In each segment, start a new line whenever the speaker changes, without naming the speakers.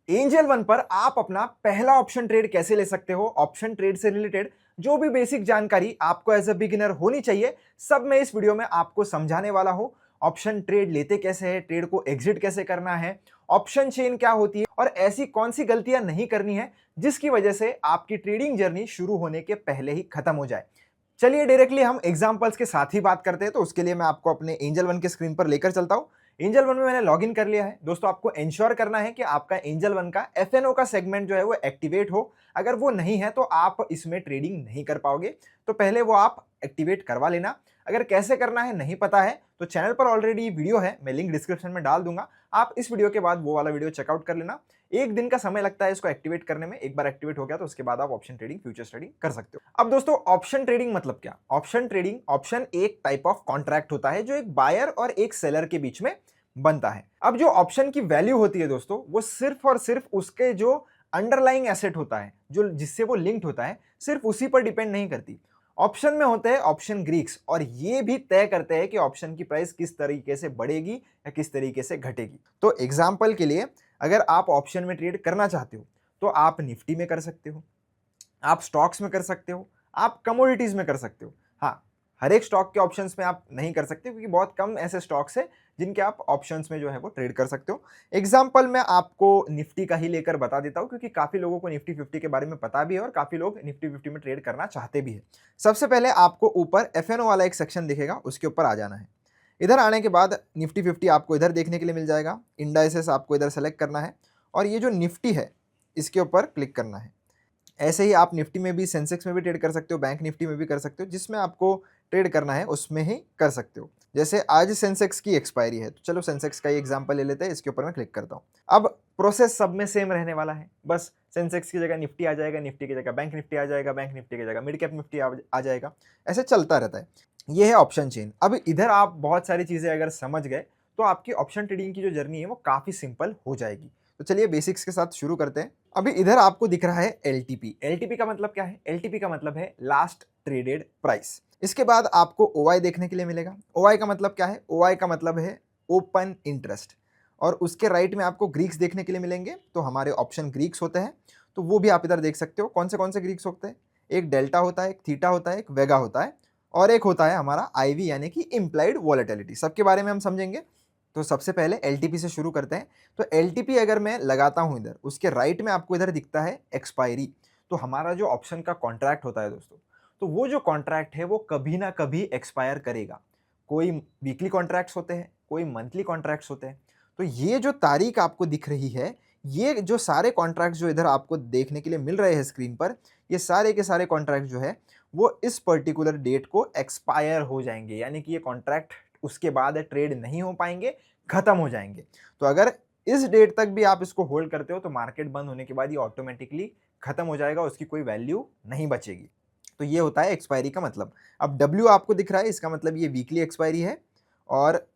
Angel one पर आप अपना पहला ऑप्शन ट्रेड कैसे ले सकते हो, ऑप्शन ट्रेड से रिलेटेड जो भी बेसिक जानकारी आपको एज अ बिगिनर होनी चाहिए, सब मैं इस वीडियो में आपको समझाने वाला हूं। ऑप्शन ट्रेड लेते कैसे है, ट्रेड को एग्जिट कैसे करना है, ऑप्शन चेन क्या होती है और ऐसी कौन सी गलतियां नहीं करनी है जिसकी वजह से आपकी ट्रेडिंग जर्नी शुरू होने के पहले ही खत्म हो जाए। चलिए डायरेक्टली हम एग्जांपल्स के साथ ही बात करते हैं। तो उसके लिए मैं आपको अपने एंजल वन के स्क्रीन पर लेकर चलता हूं। एंजल वन में मैंने लॉगिन कर लिया है। दोस्तों, आपको इंश्योर करना है कि आपका एंजल वन का एफएनओ का सेगमेंट जो है वो एक्टिवेट हो। अगर वो नहीं है तो आप इसमें ट्रेडिंग नहीं कर पाओगे, तो पहले वो आप एक्टिवेट करवा लेना। अगर कैसे करना है नहीं पता है तो चैनल पर ऑलरेडी वीडियो है, मैं लिंक डिस्क्रिप्शन में डाल दूंगा। आप इस वीडियो के बाद वो वाला वीडियो चेकआउट कर लेना। एक दिन का समय लगता है इसको एक्टिवेट करने में। एक बार एक्टिवेट हो गया तो उसके बाद आप ऑप्शन ट्रेडिंग, फ्यूचर्स ट्रेडिंग कर सकते हो। अब दोस्तों, ऑप्शन ट्रेडिंग मतलब क्या? ऑप्शन ट्रेडिंग, ऑप्शन एक टाइप ऑफ कॉन्ट्रैक्ट होता है जो एक बायर और एक सेलर के बीच में बनता है। अब जो ऑप्शन की वैल्यू होती है दोस्तों, वो सिर्फ और सिर्फ उसके जो अंडरलाइंग एसेट होता है, जो जिससे वो लिंक्ड होता है, सिर्फ उसी पर डिपेंड नहीं करती। ऑप्शन में होते हैं ऑप्शन ग्रीक्स, और ये भी तय करते हैं कि ऑप्शन की प्राइस किस तरीके से बढ़ेगी या किस तरीके से घटेगी। तो एग्जाम्पल के लिए, अगर आप ऑप्शन में ट्रेड करना चाहते हो तो आप निफ्टी में कर सकते हो, आप स्टॉक्स में कर सकते हो, आप कमोडिटीज में कर सकते हो। हाँ, हर एक स्टॉक के ऑप्शंस में आप नहीं कर सकते क्योंकि बहुत कम ऐसे स्टॉक्स है जिनके आप ऑप्शंस में जो है वो ट्रेड कर सकते हो। एग्जांपल मैं आपको निफ्टी का ही लेकर बता देता हूं क्योंकि काफी लोगों को निफ्टी 50 के बारे में पता भी है और काफी लोग निफ्टी 50 में ट्रेड करना चाहते भी है। सबसे पहले आपको ऊपर एफएनओ वाला एक सेक्शन दिखेगा, उसके ऊपर आ जाना है। इधर आने के बाद निफ्टी 50 आपको इधर देखने के लिए मिल जाएगा। इंडाइसेस आपको इधर सेलेक्ट करना है और ये जो निफ्टी है इसके ऊपर क्लिक करना है। ऐसे ही आप निफ्टी में भी, सेंसेक्स में भी ट्रेड कर सकते हो, बैंक निफ्टी में भी कर सकते हो, जिसमें आपको ट्रेड करना है उसमें ही कर सकते हो। जैसे आज सेंसेक्स की एक्सपायरी है तो चलो सेंसेक्स का ही एग्जांपल ले लेते हैं, इसके ऊपर मैं क्लिक करता हूँ। अब प्रोसेस सब में सेम रहने वाला है, बस सेंसेक्स की जगह निफ्टी आ जाएगा, निफ्टी की जगह बैंक निफ्टी आ जाएगा, बैंक निफ्टी की जगह मिड कैप निफ्टी आ जाएगा, ऐसे चलता रहता है। ये है ऑप्शन चेन। अब इधर आप बहुत सारी चीजें अगर समझ गए तो आपकी ऑप्शन ट्रेडिंग की जो जर्नी है वो काफी सिंपल हो जाएगी। तो चलिए बेसिक्स के साथ शुरू करते हैं। अभी इधर आपको दिख रहा है एलटीपी। एलटीपी का मतलब क्या है? एलटीपी का मतलब है लास्ट ट्रेडेड प्राइस। इसके बाद आपको ओआई देखने के लिए मिलेगा। ओआई का मतलब क्या है? ओआई का मतलब है ओपन इंटरेस्ट। और उसके राइट में आपको ग्रीक्स देखने के लिए मिलेंगे, तो हमारे ऑप्शन ग्रीक्स होते हैं, तो वो भी आप इधर देख सकते हो। कौन से ग्रीक्स होते हैं? एक डेल्टा होता है, एक थीटा होता है, एक वेगा होता है, और एक होता है हमारा आईवी यानी कि इम्प्लाइड वॉलेटिलिटी। सबके बारे में हम समझेंगे। तो सबसे पहले एलटीपी से शुरू करते हैं। तो एलटीपी अगर मैं लगाता हूं इधर, उसके राइट में आपको इधर दिखता है एक्सपायरी। तो हमारा जो ऑप्शन का कॉन्ट्रैक्ट होता है दोस्तों, तो वो जो कॉन्ट्रैक्ट है वो कभी ना कभी एक्सपायर करेगा। कोई वीकली कॉन्ट्रैक्ट्स होते हैं, कोई मंथली कॉन्ट्रैक्ट्स होते हैं। तो ये जो तारीख आपको दिख रही है, ये जो सारे कॉन्ट्रैक्ट्स जो इधर आपको देखने के लिए मिल रहे हैं स्क्रीन पर, ये सारे के सारे कॉन्ट्रैक्ट जो है वो इस पर्टिकुलर डेट को एक्सपायर हो जाएंगे, यानी कि ये कॉन्ट्रैक्ट उसके बाद ट्रेड नहीं हो पाएंगे, खत्म हो जाएंगे। तो अगर इस डेट तक भी आप इसको होल्ड करते हो तो मार्केट बंद होने के बाद ये ऑटोमेटिकली खत्म हो जाएगा, उसकी कोई वैल्यू नहीं बचेगी। तो ये होता है एक्सपायरी का मतलब। अब डब्ल्यू आपको दिख रहा है, इसका मतलब ये वीकली एक्सपायरी है। और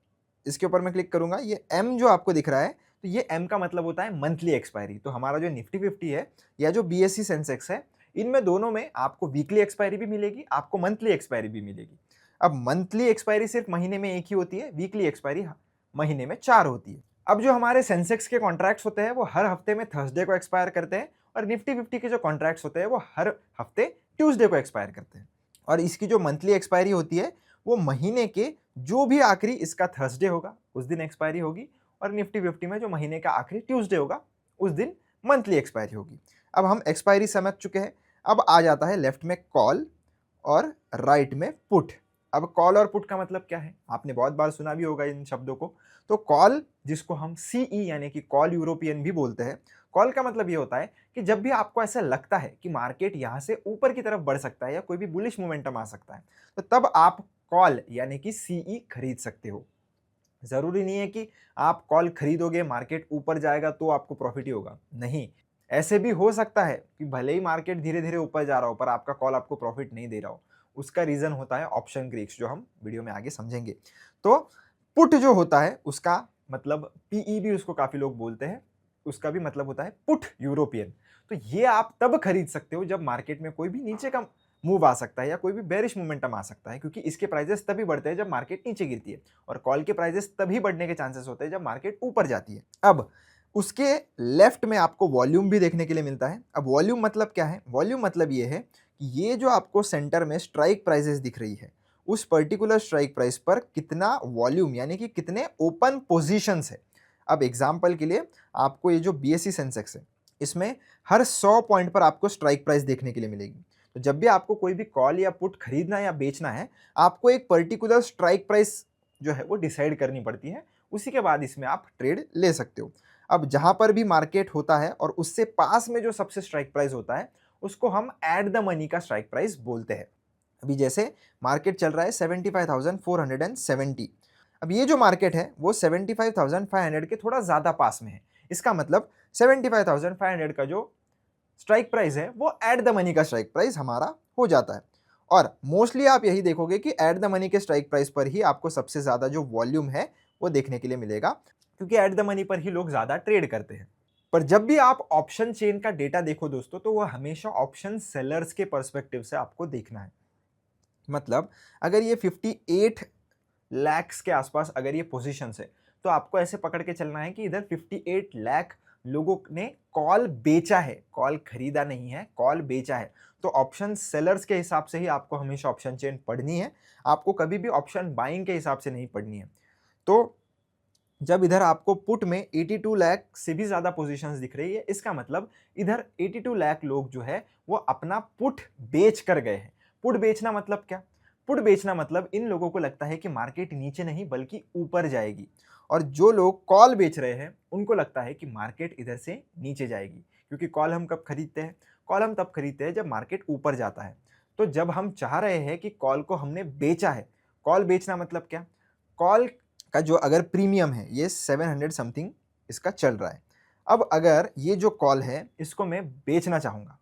इसके ऊपर मैं क्लिक करूंगा, ये एम जो आपको दिख रहा है, तो ये एम का मतलब होता है मंथली एक्सपायरी। तो हमारा जो निफ्टी 50 है या जो बीएससी सेंसेक्स है, इनमें दोनों में आपको वीकली एक्सपायरी भी मिलेगी, आपको मंथली एक्सपायरी भी मिलेगी। अब मंथली एक्सपायरी सिर्फ महीने में एक ही होती है, वीकली एक्सपायरी महीने में 4 होती है। अब जो हमारे सेंसेक्स के कॉन्ट्रैक्ट्स होते हैं वो हर हफ्ते में थर्सडे को एक्सपायर करते हैं, और निफ्टी 50 के जो कॉन्ट्रैक्ट्स होते हैं वो हर हफ्ते ट्यूसडे को एक्सपायर करते हैं। और इसकी जो मंथली एक्सपायरी होती है वो महीने के जो भी आखिरी इसका थर्सडे होगा उस दिन एक्सपायरी होगी, और निफ्टी 50 में जो महीने का आखिरी ट्यूसडे होगा उस दिन मंथली एक्सपायरी होगी। अब हम एक्सपायरी समझ चुके हैं। अब आ जाता है लेफ्ट में कॉल और राइट में पुट। अब कॉल और पुट का मतलब क्या है? आपने बहुत बार सुना भी होगा इन शब्दों को। तो कॉल, जिसको हम सीई यानी कि कॉल यूरोपियन भी बोलते हैं, कॉल का मतलब ये होता है कि जब भी आपको ऐसा लगता है कि मार्केट यहां से ऊपर की तरफ बढ़ सकता है या कोई भी बुलिश मोमेंटम आ सकता है, तो तब आप कॉल यानी कि सीई खरीद सकते हो। जरूरी नहीं है कि आप कॉल खरीदोगे मार्केट ऊपर जाएगा तो आपको प्रॉफिट ही होगा, नहीं। ऐसे भी हो सकता है कि भले ही मार्केट धीरे धीरे ऊपर जा रहा हो पर आपका कॉल आपको प्रॉफिट नहीं दे रहा हो। उसका रीजन होता है ऑप्शन ग्रीक्स, जो हम वीडियो में आगे समझेंगे। तो पुट जो होता है उसका मतलब, पीई भी उसको काफी लोग बोलते हैं, उसका भी मतलब होता है पुट यूरोपियन। तो ये आप तब खरीद सकते हो जब मार्केट में कोई भी नीचे का मूव आ सकता है या कोई भी बेरिश मोमेंटम आ सकता है, क्योंकि इसके प्राइजेस तभी बढ़ते हैं जब मार्केट नीचे गिरती है, और कॉल के प्राइजेस तभी बढ़ने के चांसेस होते हैं जब मार्केट ऊपर जाती है। अब उसके लेफ्ट में आपको वॉल्यूम भी देखने के लिए मिलता है। अब वॉल्यूम मतलब क्या है? वॉल्यूम मतलब ये है कि ये जो आपको सेंटर में स्ट्राइक प्राइसेस दिख रही है, उस पर्टिकुलर स्ट्राइक प्राइस पर कितना वॉल्यूम यानी कि कितने ओपन पोजीशंस है। अब एग्जांपल के लिए आपको ये जो बीएसई सेंसेक्स है, इसमें हर 100 पॉइंट पर आपको स्ट्राइक प्राइस देखने के लिए मिलेगी। तो जब भी आपको कोई भी कॉल या पुट खरीदना या बेचना है, आपको एक पर्टिकुलर स्ट्राइक प्राइस जो है वो डिसाइड करनी पड़ती है। उसी के बाद इसमें आप ट्रेड ले सकते हो। अब जहाँ पर भी मार्केट होता है और उससे पास में जो सबसे स्ट्राइक प्राइस होता है, उसको हम एट द मनी का स्ट्राइक प्राइस बोलते हैं। अभी जैसे मार्केट चल रहा है 75,470। अब ये जो मार्केट है वो 75,500 के थोड़ा ज़्यादा पास में है। इसका मतलब 75,500 का जो स्ट्राइक प्राइस है वो एट द मनी का स्ट्राइक प्राइस हमारा हो जाता है। और मोस्टली आप यही देखोगे कि एट द मनी के स्ट्राइक प्राइस पर ही आपको सबसे ज़्यादा जो वॉल्यूम है वो देखने के लिए मिलेगा, क्योंकि एट द मनी पर ही लोग ज़्यादा ट्रेड करते हैं। पर जब भी आप ऑप्शन चेन का डेटा देखो दोस्तों, तो वो हमेशा ऑप्शन सेलर्स के पर्सपेक्टिव से आपको देखना है। मतलब अगर ये 58 लैक्स के आसपास अगर ये पोजीशंस है, तो आपको ऐसे पकड़ के चलना है कि इधर 58 लाख लोगों ने कॉल बेचा है, कॉल खरीदा नहीं है, कॉल बेचा है। तो ऑप्शन सेलर्स के हिसाब से ही आपको हमेशा ऑप्शन चेन पढ़नी है, आपको कभी भी ऑप्शन बाइंग के हिसाब से नहीं पढ़नी है। तो जब इधर आपको पुट में 82 लाख से भी ज़्यादा पोजीशंस दिख रही है, इसका मतलब इधर 82 लाख लोग जो है वो अपना पुट बेच कर गए हैं। पुट बेचना मतलब क्या? पुट बेचना मतलब इन लोगों को लगता है कि मार्केट नीचे नहीं बल्कि ऊपर जाएगी, और जो लोग कॉल बेच रहे हैं उनको लगता है कि मार्केट इधर से नीचे जाएगी। क्योंकि कॉल हम कब खरीदते हैं? कॉल हम तब खरीदते हैं जब मार्केट ऊपर जाता है। तो जब हम चाह रहे हैं कि कॉल को हमने बेचा है, कॉल बेचना मतलब क्या? कॉल का जो अगर प्रीमियम है ये 700 समथिंग इसका चल रहा है। अब अगर ये जो कॉल है इसको मैं बेचना चाहूँगा,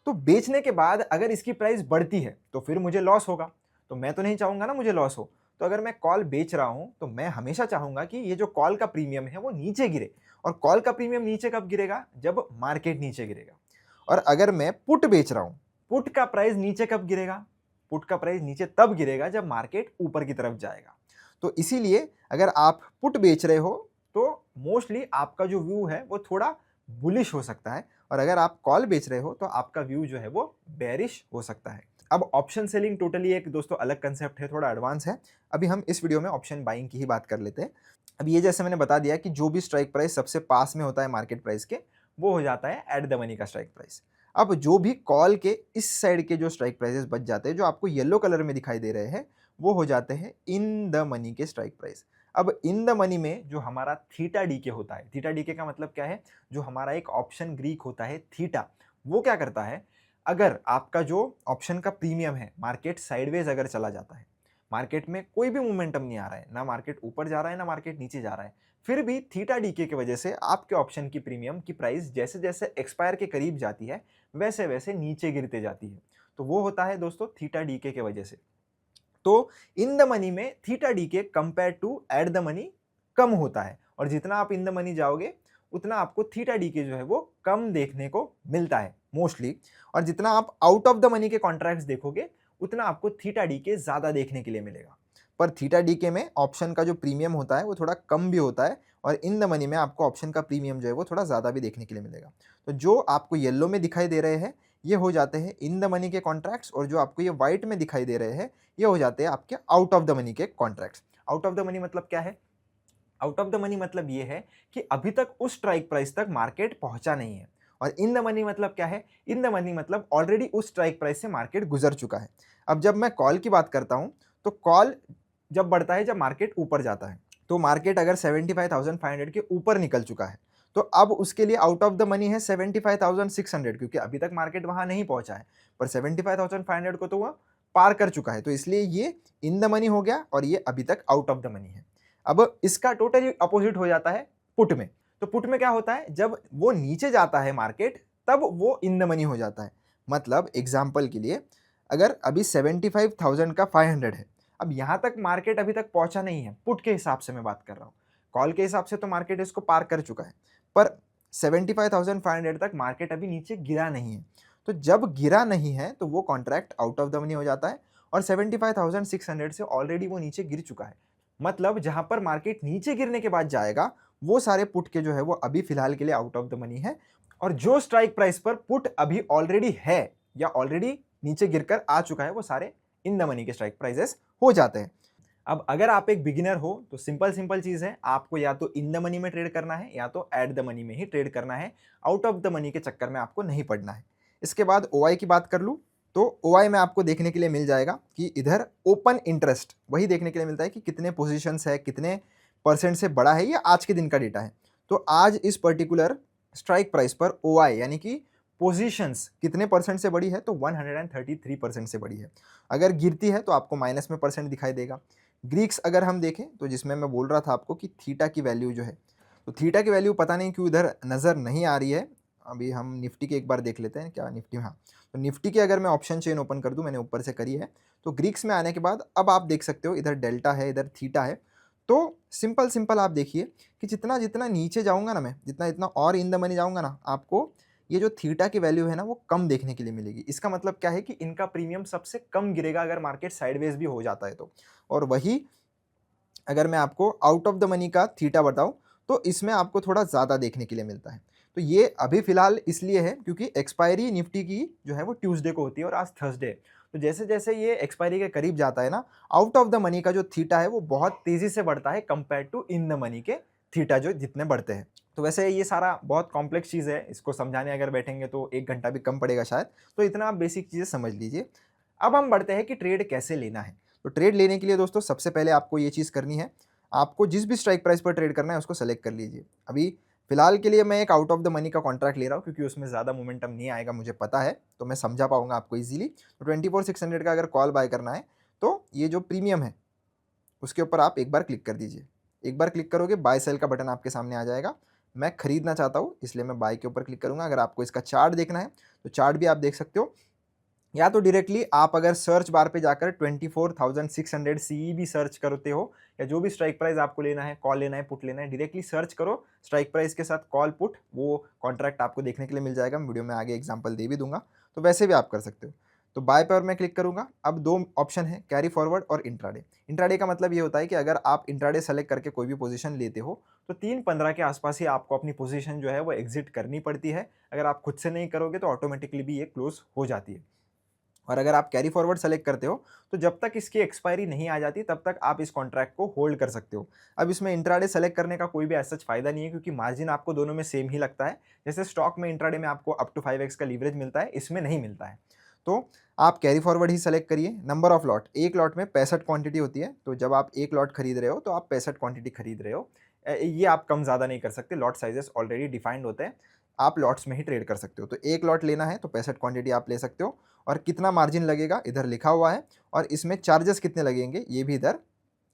तो बेचने के बाद अगर इसकी प्राइस बढ़ती है तो फिर मुझे लॉस होगा। तो मैं तो नहीं चाहूँगा ना मुझे लॉस हो। तो अगर मैं कॉल बेच रहा हूँ तो मैं हमेशा चाहूँगा कि ये जो कॉल का प्रीमियम है वो नीचे गिरे। और कॉल का प्रीमियम नीचे कब गिरेगा? जब मार्केट नीचे गिरेगा। और अगर मैं पुट बेच रहा हूँ, पुट का प्राइस नीचे कब गिरेगा? पुट का प्राइस नीचे तब गिरेगा जब मार्केट ऊपर की तरफ जाएगा। तो इसीलिए अगर आप पुट बेच रहे हो तो मोस्टली आपका जो व्यू है वो थोड़ा बुलिश हो सकता है, और अगर आप कॉल बेच रहे हो तो आपका व्यू जो है वो बेरिश हो सकता है। अब ऑप्शन सेलिंग टोटली एक दोस्तों अलग कंसेप्ट है, थोड़ा एडवांस है। अभी हम इस वीडियो में ऑप्शन बाइंग की ही बात कर लेते हैं। अब ये जैसे मैंने बता दिया कि जो भी स्ट्राइक प्राइस सबसे पास में होता है मार्केट प्राइस के, वो हो जाता है एट द मनी का स्ट्राइक प्राइस। अब जो भी कॉल के इस साइड के जो स्ट्राइक प्राइसेस बच जाते हैं, जो आपको येलो कलर में दिखाई दे रहे हैं, वो हो जाते हैं इन द मनी के स्ट्राइक प्राइस। अब इन द मनी में जो हमारा थीटा डीके होता है, थीटा डीके का मतलब क्या है? जो हमारा एक ऑप्शन ग्रीक होता है थीटा, वो क्या करता है? अगर आपका जो ऑप्शन का प्रीमियम है, मार्केट साइडवेज अगर चला जाता है, मार्केट में कोई भी मोमेंटम नहीं आ रहा है, ना मार्केट ऊपर जा रहा है ना मार्केट नीचे जा रहा है, फिर भी थीटा डीके की वजह से आपके ऑप्शन की प्रीमियम की प्राइस जैसे जैसे एक्सपायर के करीब जाती है वैसे वैसे नीचे गिरते जाती है। तो वो होता है दोस्तों थीटा डीके के वजह से। तो इन द मनी में theta decay compare to at the money कम होता है, और जितना आप इन द मनी जाओगे उतना आपको थीटा डीके जो है वो कम देखने को मिलता है मोस्टली। और जितना आप आउट ऑफ द मनी के कॉन्ट्रैक्ट्स देखोगे उतना आपको थीटा डीके ज़्यादा देखने के लिए मिलेगा। पर थीटा डीके में ऑप्शन का जो प्रीमियम होता है वो थोड़ा कम भी होता है, और इन द मनी में आपको ऑप्शन का प्रीमियम जो है वो थोड़ा ज़्यादा भी देखने के लिए मिलेगा। तो जो आपको येलो में दिखाई दे रहे हैं ये हो जाते हैं इन द मनी के कॉन्ट्रैक्ट्स, और जो आपको ये व्हाइट में दिखाई दे रहे हैं ये हो जाते हैं आपके आउट ऑफ द मनी के contracts. Out of the money मतलब क्या है? आउट ऑफ द मनी मतलब ये है कि अभी तक उस स्ट्राइक प्राइस तक मार्केट पहुंचा नहीं है। और इन द मनी मतलब क्या है? इन द मनी मतलब ऑलरेडी उस स्ट्राइक प्राइस से मार्केट गुजर चुका है। अब जब मैं कॉल की बात करता हूं, तो कॉल जब बढ़ता है जब मार्केट ऊपर जाता है। तो मार्केट अगर 75,500 के ऊपर निकल चुका है, तो अब उसके लिए आउट ऑफ द मनी है 75,600, क्योंकि अभी तक मार्केट वहां नहीं पहुंचा है। पर 75,500 को तो वह पार कर चुका है, तो इसलिए ये इन द मनी हो गया और ये अभी तक आउट ऑफ द मनी है। अब इसका टोटली अपोजिट हो जाता है पुट में। तो पुट में क्या होता है? जब वो नीचे जाता है मार्केट तब वो इन द मनी हो जाता है। मतलब एग्जांपल के लिए अगर अभी 75,000 का 500 है, अब यहाँ तक मार्केट अभी तक पहुंचा नहीं है, पुट के हिसाब से मैं बात कर रहा हूँ। कॉल के हिसाब से तो मार्केट इसको पार कर चुका है, पर 75,500 तक मार्केट अभी नीचे गिरा नहीं है। तो जब गिरा नहीं है तो वो contract out of the money हो जाता है, और 75,600 से ऑलरेडी वो नीचे गिर चुका है। मतलब जहां पर मार्केट नीचे गिरने के बाद जाएगा वो सारे पुट के जो है वो अभी फिलहाल के लिए आउट ऑफ द मनी है, और जो स्ट्राइक प्राइस पर पुट अभी ऑलरेडी है या ऑलरेडी नीचे गिरकर आ चुका है वो सारे इन द मनी के स्ट्राइक प्राइसेस हो जाते हैं। अब अगर आप एक बिगिनर हो तो सिंपल सिंपल चीज है, आपको या तो इन द मनी में ट्रेड करना है या तो एट द मनी में ही ट्रेड करना है, आउट ऑफ द मनी के चक्कर में आपको नहीं पड़ना है। इसके बाद ओआई की बात कर लूँ तो ओआई में आपको देखने के लिए मिल जाएगा कि इधर ओपन इंटरेस्ट वही देखने के लिए मिलता है कि कितने पोजीशंस है, कितने परसेंट से बड़ा है, ये आज के दिन का डेटा है। तो आज इस पर्टिकुलर स्ट्राइक प्राइस पर ओआई यानी कि पोजीशंस कितने परसेंट से बड़ी है, तो 133% से बड़ी है। अगर गिरती है तो आपको माइनस में परसेंट दिखाई देगा। ग्रीक्स अगर हम देखें तो जिसमें मैं बोल रहा था आपको कि थीटा की वैल्यू जो है, तो थीटा की वैल्यू पता नहीं क्यों इधर नज़र नहीं आ रही है। अभी हम निफ्टी के एक बार देख लेते हैं, क्या निफ्टी, हाँ, तो निफ्टी के अगर मैं ऑप्शन चेन ओपन कर दूं, मैंने ऊपर से करी है, तो ग्रीक्स में आने के बाद अब आप देख सकते हो इधर डेल्टा है, इधर थीटा है। तो सिंपल सिंपल आप देखिए कि जितना जितना नीचे जाऊंगा ना मैं, जितना जितना और इन द मनी जाऊंगा ना, आपको ये जो थीटा की वैल्यू है ना वो कम देखने के लिए मिलेगी। इसका मतलब क्या है कि इनका प्रीमियम सबसे कम गिरेगा अगर मार्केट साइडवेज भी हो जाता है तो। और वही अगर मैं आपको आउट ऑफ द मनी का थीटा बताऊं तो इसमें आपको थोड़ा ज़्यादा देखने के लिए मिलता है। तो ये अभी फिलहाल इसलिए है क्योंकि एक्सपायरी निफ्टी की जो है वो ट्यूसडे को होती है और आज थर्सडे। तो जैसे जैसे ये एक्सपायरी के करीब जाता है ना, आउट ऑफ द मनी का जो थीटा है वो बहुत तेज़ी से बढ़ता है compare to in the money के थीटा जो जितने बढ़ते हैं। तो वैसे ये सारा बहुत कॉम्प्लेक्स चीज़ है, इसको समझाने अगर बैठेंगे तो 1 घंटा भी कम पड़ेगा शायद। तो इतना आप बेसिक चीज़ें समझ लीजिए। अब हम बढ़ते हैं कि ट्रेड कैसे लेना है। तो ट्रेड लेने के लिए दोस्तों सबसे पहले आपको ये चीज़ करनी है, आपको जिस भी स्ट्राइक प्राइस पर ट्रेड करना है उसको सेलेक्ट कर लीजिए। अभी फिलहाल के लिए मैं एक आउट ऑफ द मनी का कॉन्ट्रैक्ट ले रहा हूँ क्योंकि उसमें ज़्यादा मोमेंटम नहीं आएगा, मुझे पता है, तो मैं समझा पाऊंगा आपको इजीली। तो 24,600 का अगर कॉल बाय करना है तो ये जो प्रीमियम है उसके ऊपर आप एक बार क्लिक कर दीजिए। एक बार क्लिक करोगे बाय सेल का बटन आपके सामने आ जाएगा। मैं खरीदना चाहता हूँ इसलिए मैं बाय के ऊपर क्लिक करूँगा। अगर आपको इसका चार्ट देखना है तो चार्ट भी आप देख सकते हो, या तो डायरेक्टली आप अगर सर्च बार पे जाकर 24,600 सीई भी सर्च करते हो, या जो भी स्ट्राइक प्राइस आपको लेना है, कॉल लेना है, पुट लेना है, डायरेक्टली सर्च करो स्ट्राइक प्राइस के साथ कॉल पुट, वो कॉन्ट्रैक्ट आपको देखने के लिए मिल जाएगा। मैं वीडियो में आगे एग्जांपल दे भी दूंगा, तो वैसे भी आप कर सकते हो। तो बाय पर मैं क्लिक करूंगा। अब दो ऑप्शन है, कैरी फॉरवर्ड और इंट्राडे। इंट्राडे का मतलब ये होता है कि अगर आप इंट्राडे सेलेक्ट करके कोई भी पोजीशन लेते हो तो 3:15 के आसपास ही आपको अपनी पोजीशन जो है वो एग्जिट करनी पड़ती है। अगर आप खुद से नहीं करोगे तो ऑटोमेटिकली भी ये क्लोज हो जाती है। और अगर आप कैरी फॉरवर्ड सेलेक्ट करते हो तो जब तक इसकी एक्सपायरी नहीं आ जाती तब तक आप इस कॉन्ट्रैक्ट को होल्ड कर सकते हो। अब इसमें इंट्राडे सेलेक्ट करने का कोई भी ऐसा फायदा नहीं है क्योंकि मार्जिन आपको दोनों में सेम ही लगता है। जैसे स्टॉक में इंट्राडे में आपको अप टू 5x का लीवरेज मिलता है, इसमें नहीं मिलता है। तो आप कैरी फॉरवर्ड ही सेलेक्ट करिए। नंबर ऑफ लॉट, एक लॉट में 65 क्वांटिटी होती है, तो जब आप एक लॉट खरीद रहे हो तो आप 65 क्वांटिटी खरीद रहे हो। ये आप कम ज़्यादा नहीं कर सकते, लॉट साइजेस ऑलरेडी डिफाइंड होते हैं, आप लॉट्स में ही ट्रेड कर सकते हो। तो एक लॉट लेना है तो 65 क्वांटिटी आप ले सकते हो। और कितना मार्जिन लगेगा इधर लिखा हुआ है, और इसमें चार्जेस कितने लगेंगे ये भी इधर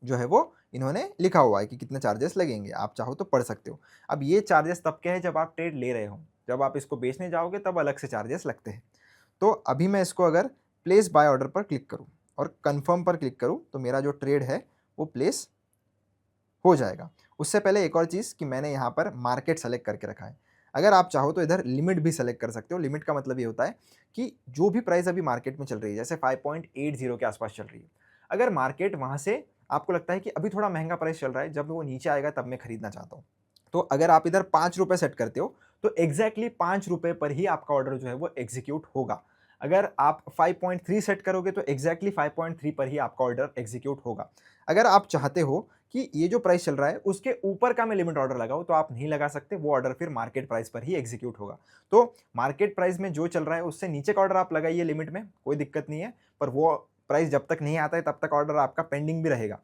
जो है वो इन्होंने लिखा हुआ है कि कितने चार्जेस लगेंगे, आप चाहो तो पढ़ सकते हो। अब ये चार्जेस तब के हैं जब आप ट्रेड ले रहे हो, जब आप इसको बेचने जाओगे तब अलग से चार्जेस लगते हैं। तो अभी मैं इसको अगर प्लेस बाय ऑर्डर पर क्लिक करूँ और कन्फर्म पर क्लिक करूँ तो मेरा जो ट्रेड है वो प्लेस हो जाएगा। उससे पहले एक और चीज़ कि मैंने यहाँ पर मार्केट सेलेक्ट करके रखा है। अगर आप चाहो तो इधर लिमिट भी सेलेक्ट कर सकते हो। लिमिट का मतलब ये होता है कि जो भी प्राइस अभी मार्केट में चल रही है, जैसे 5.80 के आसपास चल रही है, अगर मार्केट वहाँ से आपको लगता है कि अभी थोड़ा महंगा प्राइस चल रहा है, जब वो नीचे आएगा तब मैं खरीदना चाहता हूँ, तो अगर आप इधर 5 रुपये सेट करते हो तो एग्जैक्टली 5 रुपये पर ही आपका ऑर्डर जो है वो एग्जीक्यूट होगा। अगर आप 5.3 सेट करोगे तो एग्जैक्टली 5.3 पर ही आपका ऑर्डर एग्जीक्यूट होगा। अगर आप चाहते हो कि ये जो प्राइस चल रहा है उसके ऊपर का मैं लिमिट ऑर्डर लगाऊं तो आप नहीं लगा सकते, वो ऑर्डर फिर मार्केट प्राइस पर ही एग्जीक्यूट होगा। तो मार्केट प्राइस में जो चल रहा है उससे नीचे का ऑर्डर आप लगाइए लिमिट में, कोई दिक्कत नहीं है, पर वो प्राइस जब तक नहीं आता है तब तक ऑर्डर आपका पेंडिंग भी रहेगा।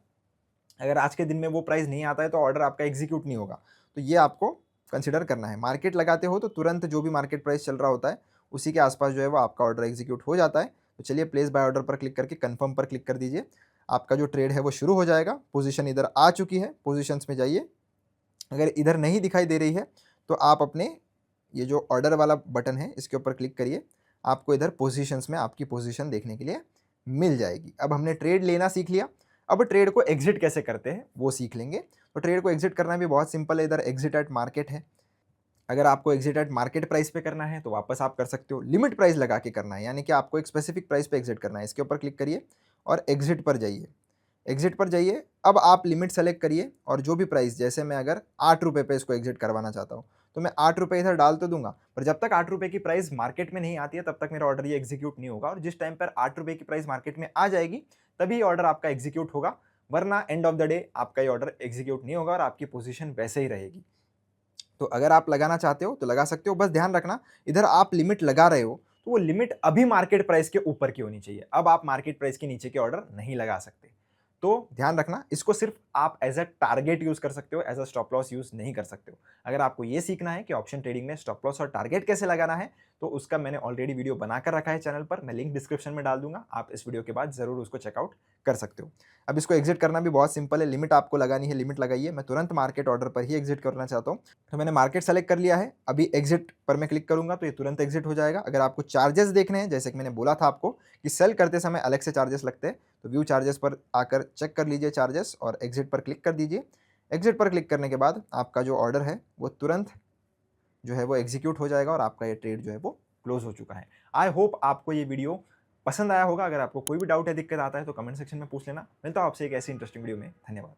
अगर आज के दिन में वो प्राइस नहीं आता है तो ऑर्डर आपका एग्जीक्यूट नहीं होगा। तो ये आपको कंसिडर करना है। मार्केट लगाते हो तो तुरंत जो भी मार्केट प्राइस चल रहा होता है उसी के आसपास जो है वो आपका ऑर्डर एग्जीक्यूट हो जाता है। तो चलिए प्लेस बाय ऑर्डर पर क्लिक करके कन्फर्म पर क्लिक कर दीजिए। आपका जो ट्रेड है वो शुरू हो जाएगा। पोजीशन इधर आ चुकी है, पोजीशंस में जाइए। अगर इधर नहीं दिखाई दे रही है तो आप अपने ये जो ऑर्डर वाला बटन है इसके ऊपर क्लिक करिए, आपको इधर पोजीशंस में आपकी पोजीशन देखने के लिए मिल जाएगी। अब हमने ट्रेड लेना सीख लिया, अब ट्रेड को एग्जिट कैसे करते हैं वो सीख लेंगे। तो ट्रेड को एग्जिट करना भी बहुत सिंपल है, इधर एग्जिट एट मार्केट है। अगर आपको एग्जिट एट मार्केट प्राइस पे करना है तो वापस आप कर सकते हो। लिमिट प्राइस लगा के करना है, यानी कि आपको एक स्पेसिफिक प्राइस पे एग्जिट करना है। इसके ऊपर क्लिक करिए और एग्जिट पर जाइए। एग्जिट पर जाइए। अब आप लिमिट सेलेक्ट करिए और जो भी प्राइस, जैसे मैं अगर 8 रुपये पे इसको एग्जिट करवाना चाहता हूँ तो मैं 8 रुपये इधर डाल तो दूंगा, पर जब तक 8 रुपये की प्राइस मार्केट में नहीं आती है तब तक मेरा ऑर्डर ये एग्जीक्यूट नहीं होगा। और जिस टाइम पर 8 रुपये की प्राइस मार्केट में आ जाएगी तभी ऑर्डर आपका एग्जीक्यूट होगा, वरना एंड ऑफ द डे आपका ये ऑर्डर एग्जीक्यूट नहीं होगा और आपकी पोजीशन वैसे ही रहेगी। तो अगर आप लगाना चाहते हो तो लगा सकते हो, बस ध्यान रखना इधर आप लिमिट लगा रहे हो तो वो लिमिट अभी मार्केट प्राइस के ऊपर की होनी चाहिए। अब आप मार्केट प्राइस के नीचे के ऑर्डर नहीं लगा सकते। तो ध्यान रखना, इसको सिर्फ आप एज अ टारगेट यूज कर सकते हो, as a stop loss use नहीं कर सकते हो। अगर आपको ये सीखना है कि ऑप्शन ट्रेडिंग में स्टॉप लॉस और टारगेट कैसे लगाना है तो उसका मैंने ऑलरेडी वीडियो बनाकर रखा है चैनल पर, मैं लिंक डिस्क्रिप्शन में डाल दूंगा, आप इस वीडियो के बाद जरूर उसको चेकआउट कर सकते हो। अब इसको एग्जिट करना भी बहुत सिंपल है, लिमिट आपको लगानी है, लिमिट लगाइए। मैं तुरंत मार्केट ऑर्डर पर ही एग्जिट करना चाहता हूँ तो मैंने मार्केट सेलेक्ट कर लिया है। अभी एग्जिट पर मैं क्लिक करूंगा तो ये तुरंत एग्जिट हो जाएगा। अगर आपको चार्जेस देखने हैं, जैसे कि मैंने बोला था आपको कि सेल करते समय अलग से चार्जेस लगते हैं, तो व्यू चार्जेस पर आकर चेक कर लीजिए चार्जेस और एग्जिट पर क्लिक कर दीजिए। एग्जिट पर क्लिक करने के बाद आपका जो ऑर्डर है वो तुरंत जो है वो एग्जीक्यूट हो जाएगा और आपका ये ट्रेड जो है वो क्लोज हो चुका है। आई होप आपको ये वीडियो पसंद आया होगा। अगर आपको कोई भी डाउट या दिक्कत आता है तो कमेंट सेक्शन में पूछ लेना। मिलता हूं आपसे एक ऐसी इंटरेस्टिंग वीडियो में। धन्यवाद।